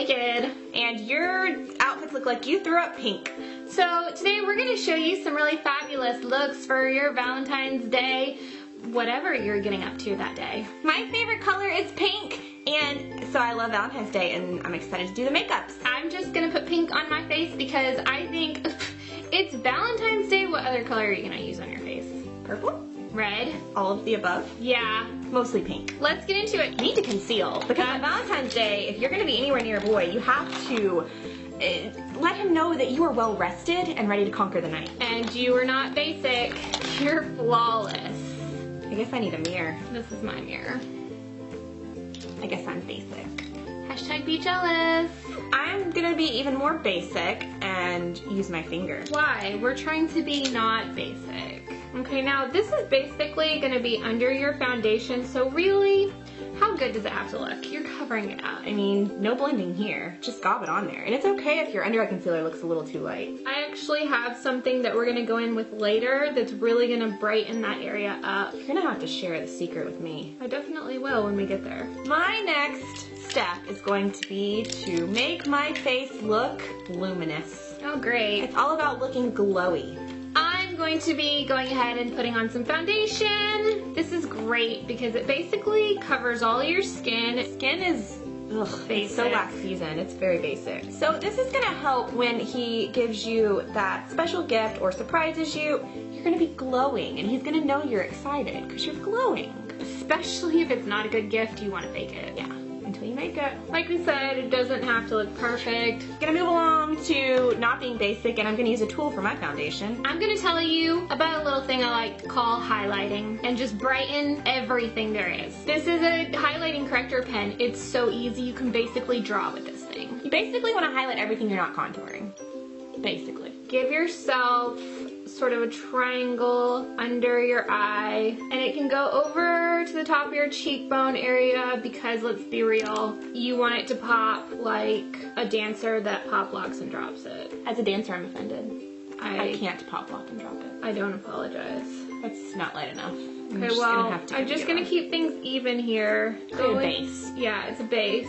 naked. And your outfits look like you threw up pink. So today we're going to show you some really fabulous looks for your Valentine's Day, whatever you're getting up to that day. My favorite color is pink, and so I love Valentine's Day, and I'm excited to do the makeups. I'm just going to put pink on my face because I think it's Valentine's Day. What other color are you going to use on your face? Purple? Red? All of the above? Yeah. Mostly pink. Let's get into it. You need to conceal, because on Valentine's Day, if you're going to be anywhere near a boy, you have to let him know that you are well rested and ready to conquer the night. And you are not basic, you're flawless. I guess I need a mirror. This is my mirror. I guess I'm basic. Hashtag be jealous. I'm gonna be even more basic and use my finger. Why? We're trying to be not basic. Okay, now this is basically gonna be under your foundation, so really, how good does it have to look? You're covering it up. I mean, no blending here. Just gob it on there. And it's okay if your under eye concealer looks a little too light. I actually have something that we're gonna go in with later that's really gonna brighten that area up. You're gonna have to share the secret with me. I definitely will when we get there. My next step is going to be to make my face look luminous. Oh, great. It's all about looking glowy. I'm going to be going ahead and putting on some foundation. This is great because it basically covers all your skin. Skin is it's so last season. It's very basic. So this is gonna help when he gives you that special gift or surprises you. You're gonna be glowing, and he's gonna know you're excited because you're glowing. Especially if it's not a good gift, you want to fake it. Yeah, until you make it. Like we said, it doesn't have to look perfect. Gonna move along to not being basic, and I'm gonna use a tool for my foundation. I'm gonna tell you about a little thing I like to call highlighting and just brighten everything there is. This is a highlighting corrector pen. It's so easy. You can basically draw with this thing. You basically want to highlight everything you're not contouring. Basically. Give yourself sort of a triangle under your eye, and it can go over to the top of your cheekbone area because, let's be real, you want it to pop like a dancer that pop locks and drops it. As a dancer, I'm offended. I can't pop lock and drop it. I don't apologize. That's not light enough. Okay, well, I'm just gonna keep things even here. It's a base. Yeah, it's a base.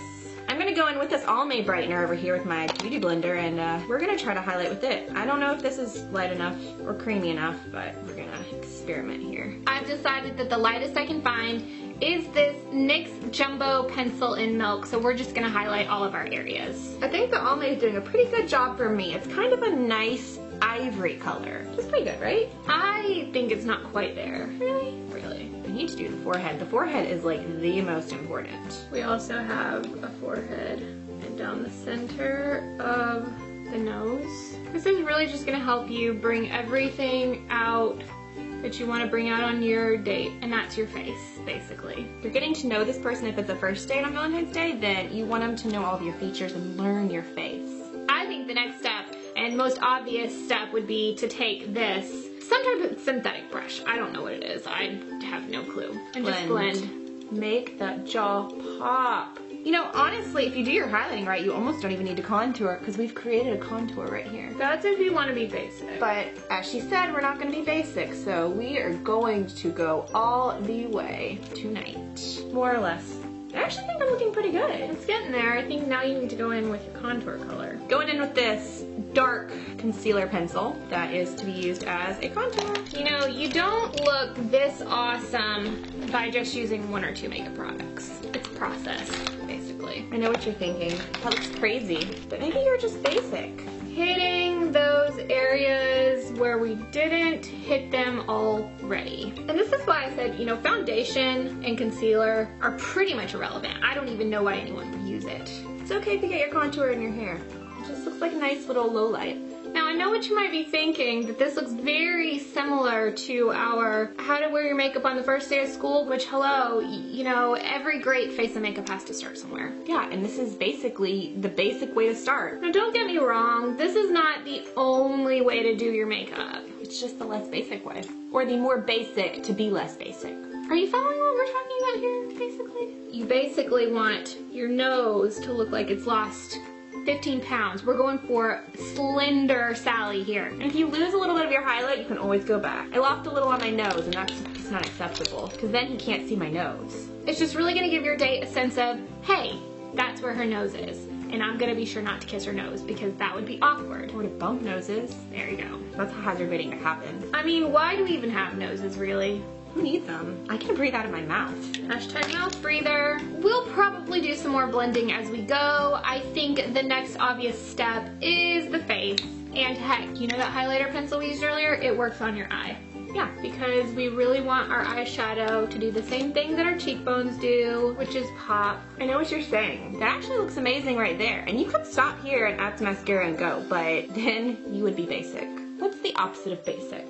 I'm gonna go in with this Almay brightener over here with my beauty blender, and we're gonna try to highlight with it. I don't know if this is light enough or creamy enough, but we're gonna experiment here. I've decided that the lightest I can find is this NYX Jumbo Pencil in Milk, so we're just gonna highlight all of our areas. I think the Almay is doing a pretty good job for me. It's kind of a nice ivory color. It's pretty good, right? I think it's not quite there. Really? Really. I need to do the forehead. The forehead is like the most important. We also have a forehead and down the center of the nose. This is really just gonna help you bring everything out that you want to bring out on your date, and that's your face, basically. If you're getting to know this person, if it's a first date on Valentine's Day, then you want them to know all of your features and learn your face. I think the next step and most obvious step would be to take this, some type of synthetic brush. I don't know what it is. I have no clue. And just blend. Make that jaw pop. You know, honestly, if you do your highlighting right, you almost don't even need to contour because we've created a contour right here. That's if you want to be basic. But as she said, we're not going to be basic, so we are going to go all the way tonight. More or less. I actually think I'm looking pretty good. It's getting there. I think now you need to go in with your contour color. Going in with this dark concealer pencil that is to be used as a contour. You know, you don't look this awesome by just using one or two makeup products. It's a process, basically. I know what you're thinking. That looks crazy, but maybe you're just basic. Hitting those areas where we didn't hit them already. And this is why I said, you know, foundation and concealer are pretty much irrelevant. I don't even know why anyone would use it. It's okay if you get your contour in your hair. It just looks like a nice little low light. Now I know what you might be thinking, that this looks very similar to our how to wear your makeup on the first day of school, which hello, you know, every great face of makeup has to start somewhere. Yeah, and this is basically the basic way to start. Now don't get me wrong, this is not the only way to do your makeup. It's just the less basic way. Or the more basic to be less basic. Are you following what we're talking about here, basically? You basically want your nose to look like it's lost 15 pounds. We're going for slender Sally here. And if you lose a little bit of your highlight, you can always go back. I lost a little on my nose, and that's just not acceptable, because then he can't see my nose. It's just really gonna give your date a sense of, hey, that's where her nose is. and I'm gonna be sure not to kiss her nose because that would be awkward. Or to bump noses. There you go. That's a hazard waiting to happen. I mean, why do we even have noses, really? Who needs them? I can breathe out of my mouth. Hashtag mouth breather. We'll probably do some more blending as we go. I think the next obvious step is the face. And heck, you know that highlighter pencil we used earlier? It works on your eye. Yeah, because we really want our eyeshadow to do the same thing that our cheekbones do, which is pop. I know what you're saying. That actually looks amazing right there. And you could stop here and add some mascara and go, but then you would be basic. What's the opposite of basic?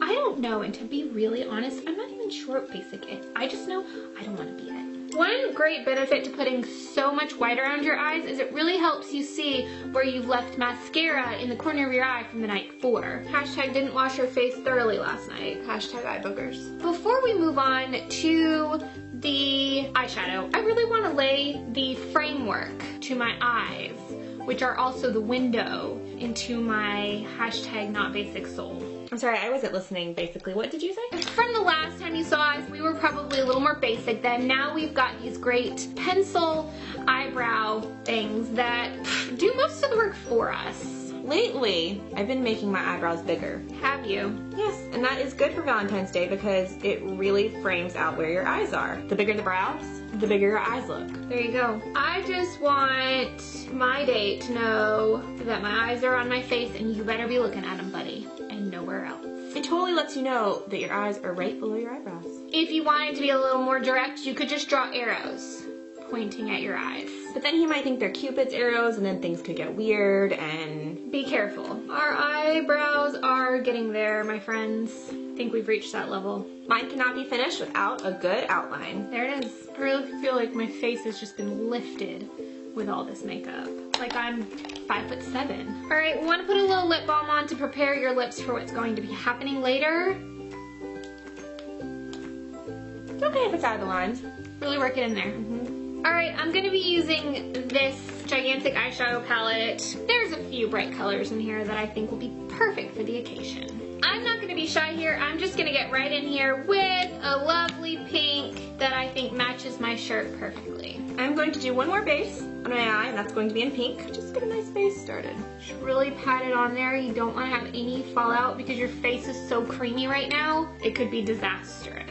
I don't know, and to be really honest, I'm not even sure what basic is. I just know I don't want to be it. One great benefit to putting so much white around your eyes is it really helps you see where you've left mascara in the corner of your eye from the night before. Hashtag didn't wash your face thoroughly last night. Hashtag eye boogers. Before we move on to the eyeshadow, I really want to lay the framework to my eyes, which are also the window into my hashtag not basic soul. I'm sorry, I wasn't listening basically. What did you say? From the last time you saw us, we were probably a little more basic then. Now we've got these great pencil eyebrow things that do most of the work for us. Lately, I've been making my eyebrows bigger. Have you? Yes, and that is good for Valentine's Day because it really frames out where your eyes are. The bigger the brows, the bigger your eyes look. There you go. I just want my date to know that my eyes are on my face and you better be looking at them, buddy, and nowhere else. It totally lets you know that your eyes are right below your eyebrows. If you wanted to be a little more direct, you could just draw arrows pointing at your eyes. But then he might think they're Cupid's arrows and then things could get weird and... Be careful. Our eyebrows are getting there, my friends. I think we've reached that level. Mine cannot be finished without a good outline. There it is. I really feel like my face has just been lifted with all this makeup. Like I'm 5'7". All right, we want to put a little lip balm on to prepare your lips for what's going to be happening later. It's okay if it's out of the lines. Really work it in there. All right, I'm gonna be using this gigantic eyeshadow palette. There's a few bright colors in here that I think will be perfect for the occasion. I'm not gonna be shy here. I'm just gonna get right in here with a lovely pink that I think matches my shirt perfectly. I'm going to do one more base on my eye, and that's going to be in pink. Just get a nice base started. Just really pat it on there. You don't want to have any fallout because your face is so creamy right now. It could be disastrous.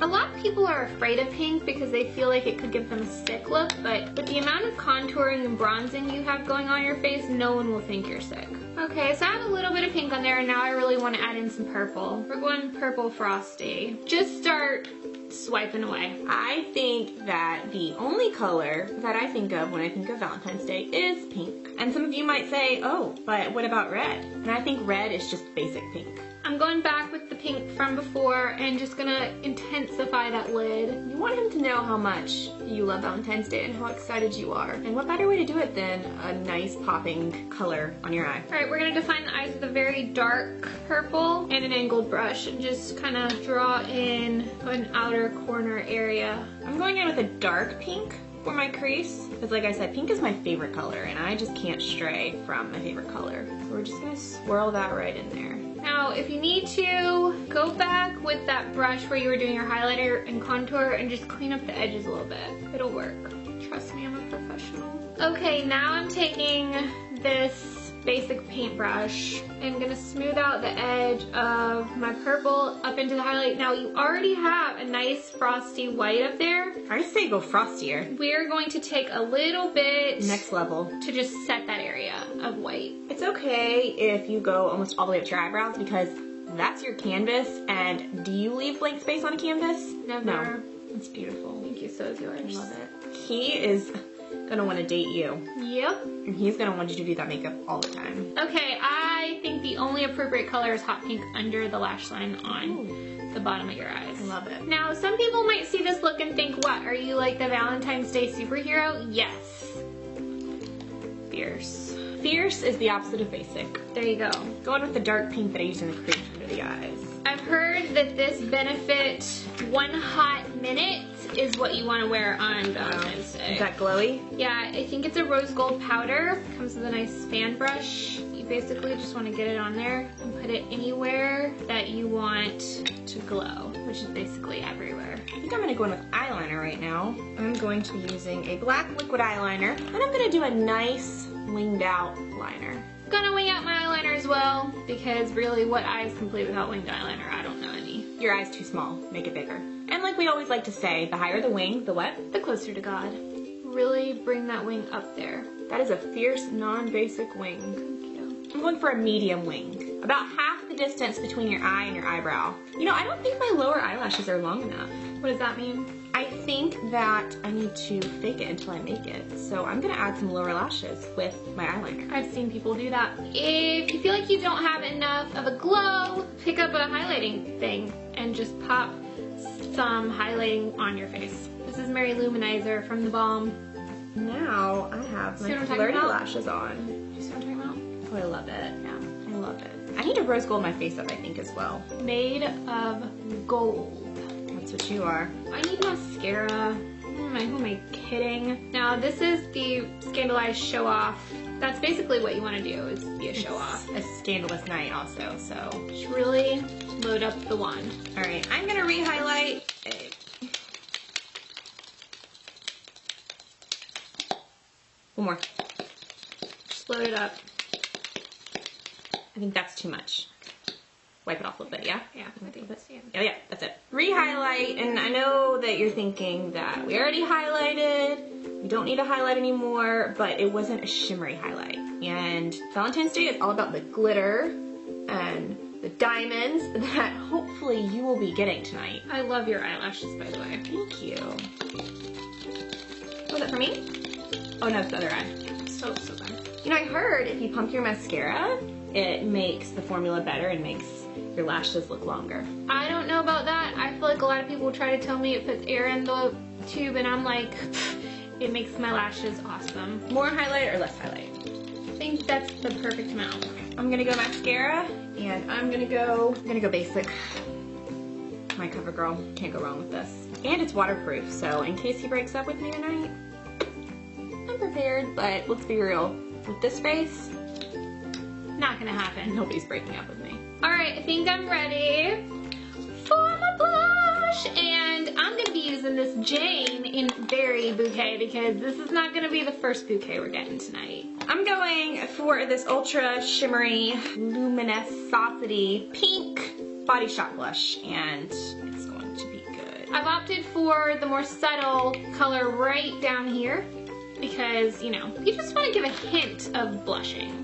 A lot of people are afraid of pink because they feel like it could give them a sick look, but with the amount of contouring and bronzing you have going on your face, no one will think you're sick. Okay, so I have a little bit of pink on there, and now I really want to add in some purple. We're going purple frosty. Just start swiping away. I think that the only color that I think of when I think of Valentine's Day is pink. And some of you might say, oh, but what about red? And I think red is just basic pink. I'm going back with the pink from before and just gonna intensify that lid. You want him to know how much you love Valentine's Day and how excited you are. And what better way to do it than a nice popping color on your eye? All right, we're gonna define the eyes with a very dark purple and an angled brush and just kind of draw in an outer corner area. I'm going in with a dark pink for my crease because, like I said, pink is my favorite color and I just can't stray from my favorite color. So we're just gonna swirl that right in there. Now, if you need to, go back with that brush where you were doing your highlighter and contour and just clean up the edges a little bit. It'll work. Trust me, I'm a professional. Okay, now I'm taking this basic paintbrush and gonna smooth out the edge of my purple up into the highlight. Now, you already have a nice frosty white up there. I say go frostier. We're going to take a little bit Next level to just set that area of white. It's okay if you go almost all the way up to your eyebrows because that's your canvas. And do you leave blank space on a canvas? Never. No. It's beautiful. Thank you, so is yours. I love it. He is gonna want to date you. Yep. And he's gonna want you to do that makeup all the time. Okay, I think the only appropriate color is hot pink under the lash line on the bottom of your eyes. I love it. Now, some people might see this look and think, what, are you like the Valentine's Day superhero? Yes. Fierce. Fierce is the opposite of basic. There you go. Going with the dark pink that I used in the crease under the eyes. I've heard that this benefit 1 hot minute is what you want to wear on Valentine's Day. Is that glowy? Yeah, I think it's a rose gold powder. Comes with a nice fan brush. You You basically just want to get it on there and put it anywhere that you want to glow, which is basically everywhere. I think I'm going to go in with eyeliner right now. I'm going to be using a black liquid eyeliner, and I'm going to do a nice winged out liner. I'm gonna wing out my eyeliner as well, because really, what eye is complete without winged eyeliner? I don't know any. Your eye's too small, make it bigger. And like we always like to say, the higher the wing, the what? The closer to God. Really bring that wing up there. That is a fierce, non-basic wing. Thank you. I'm going for a medium wing. About half the distance between your eye and your eyebrow. You know, I don't think my lower eyelashes are long enough. What does that mean? I think that I need to fake it until I make it. So I'm gonna add some lower lashes with my eyeliner. I've seen people do that. If you feel like you don't have enough of a glow, pick up a highlighting thing and just pop some highlighting on your face. This is Mary Luminizer from The Balm. Now I have See my what I'm talking flirty about? lashes on. You see what I'm talking about? Oh, I love it. Yeah, I love it. I need to rose gold my face up, I think, as well. Made of gold. That's what you are. I need mascara. Who am I kidding? Now this is the Scandalized Show Off. That's basically what you want to do, is be a show off. A scandalous night also, so. Just really load up the wand. All right, I'm gonna re-highlight. One more. Just load it up. I think that's too much. Wipe it off a little bit, yeah? Yeah, I think that's it. Yeah, that's it. Re-highlight, and I know that you're thinking that we already highlighted, we don't need to highlight anymore, but it wasn't a shimmery highlight. And Valentine's Day is all about the glitter and the diamonds that hopefully you will be getting tonight. I love your eyelashes, by the way. Thank you. Was that for me? Oh no, it's the other eye. So good. You know, I heard if you pump your mascara, it makes the formula better and makes your lashes look longer. I don't know about that. I feel like a lot of people try to tell me it puts air in the tube, and I'm like, it makes my lashes awesome. More highlight or less highlight? I think that's the perfect amount. I'm gonna go mascara, and I'm gonna go basic. My CoverGirl, can't go wrong with this. And it's waterproof, so in case he breaks up with me tonight, I'm prepared, but let's be real. With this face, Not gonna happen. nobody's breaking up with me. Alright, I think I'm ready for my blush, and I'm gonna be using this Jane in Berry Bouquet because this is not gonna be the first bouquet we're getting tonight. I'm going for this ultra shimmery luminosity pink Body Shop blush, and it's going to be good. I've opted for the more subtle color right down here because, you know, you just want to give a hint of blushing.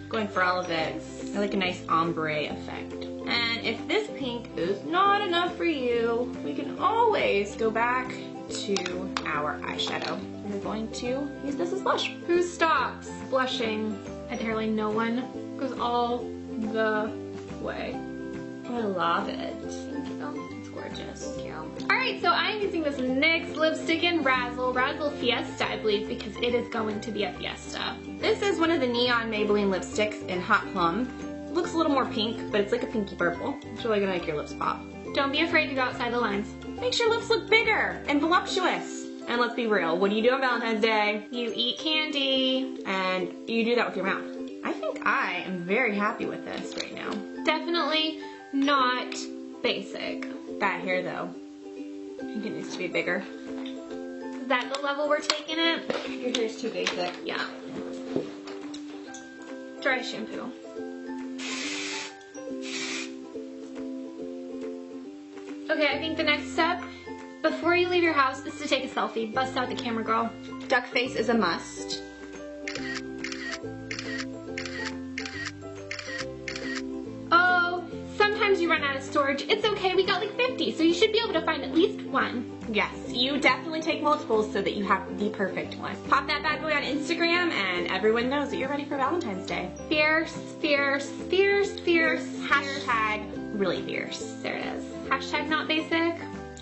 Going for all of it. I like a nice ombre effect. And if this pink is not enough for you, we can always go back to our eyeshadow. We're going to use this as blush. Who stops blushing? Apparently no one. Goes all the way. I love it. Thank you. It's gorgeous. Thank you. Alright, so I'm using this NYX lipstick in Razzle Fiesta, I believe, because it is going to be a fiesta. This is one of the neon Maybelline lipsticks in Hot Plum. It looks a little more pink, but it's like a pinky purple. It's really gonna make your lips pop. Don't be afraid to go outside the lines. Makes your lips look bigger and voluptuous. And let's be real, what do you do on Valentine's Day? You eat candy. And you do that with your mouth. I think I am very happy with this right now. Definitely not basic. That hair though, I think it needs to be bigger. Is that the level we're taking it? Your hair's too basic. Yeah. Dry shampoo. Okay, I think the next step, before you leave your house, is to take a selfie. Bust out the camera, girl. Duck face is a must. Oh, sometimes you run out of storage. It's okay, we got like 50, so you should be able to find at least one. Yes, you definitely take multiples so that you have the perfect one. Pop that bad boy on Instagram and everyone knows that you're ready for Valentine's Day. Fierce, fierce, fierce, fierce. Hashtag really fierce. There it is. Hashtag not basic.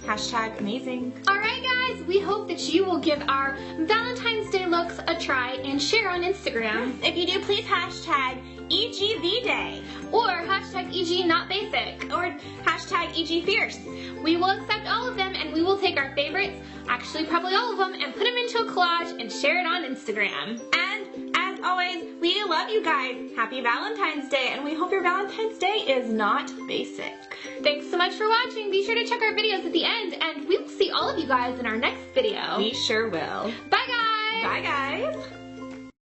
Hashtag amazing. Alright guys, we hope that you will give our Valentine's Day looks a try and share on Instagram. If you do, please hashtag EGV Day. Or hashtag EG not basic. Or hashtag EG fierce. We will accept all of them and we will take our favorites, actually probably all of them, and put them into a collage and share it on Instagram. And as always, we love you guys. Happy Valentine's Day, and we hope your Valentine's Day is not basic. Thanks so much for watching. Be sure to check our videos at the end, and we will see all of you guys in our next video. We sure will. Bye, guys. Bye, guys.